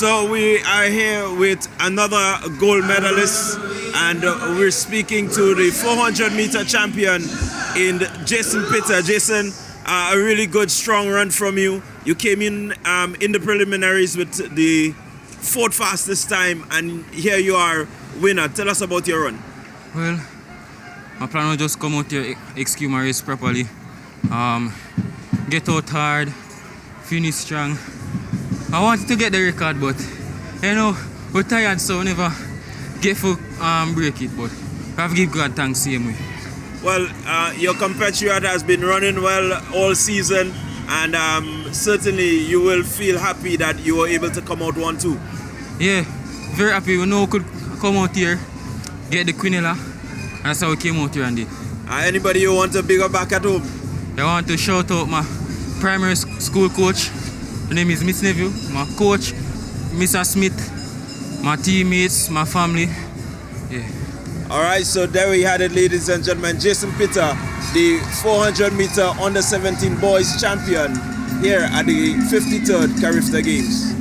So we are here with another gold medalist, and we're speaking to the 400-meter champion in Jason Pitta. Jason, a really good strong run from you. You came in the preliminaries with the fourth fastest time, and here you are, winner. Tell us about your run. Well, my plan was just come out here, execute my race properly, get out hard, finish strong. I wanted to get the record, but you know, we're tired, so we never get for break it, but I have to give God thanks same way. Well, your compatriot has been running well all season, and certainly you will feel happy that you were able to come out 1-2. Yeah, very happy. We know we could come out here, get the Quinella. That's how we came out here and did. Anybody you want to big up back at home? I want to shout out my primary school coach. Her name is Miss Neville. My coach, Mr. Smith. My teammates, my family. Yeah. Alright, so there we had it, ladies and gentlemen. Jason Pitta, the 400-meter under 17 boys champion here at the 53rd Carifta Games.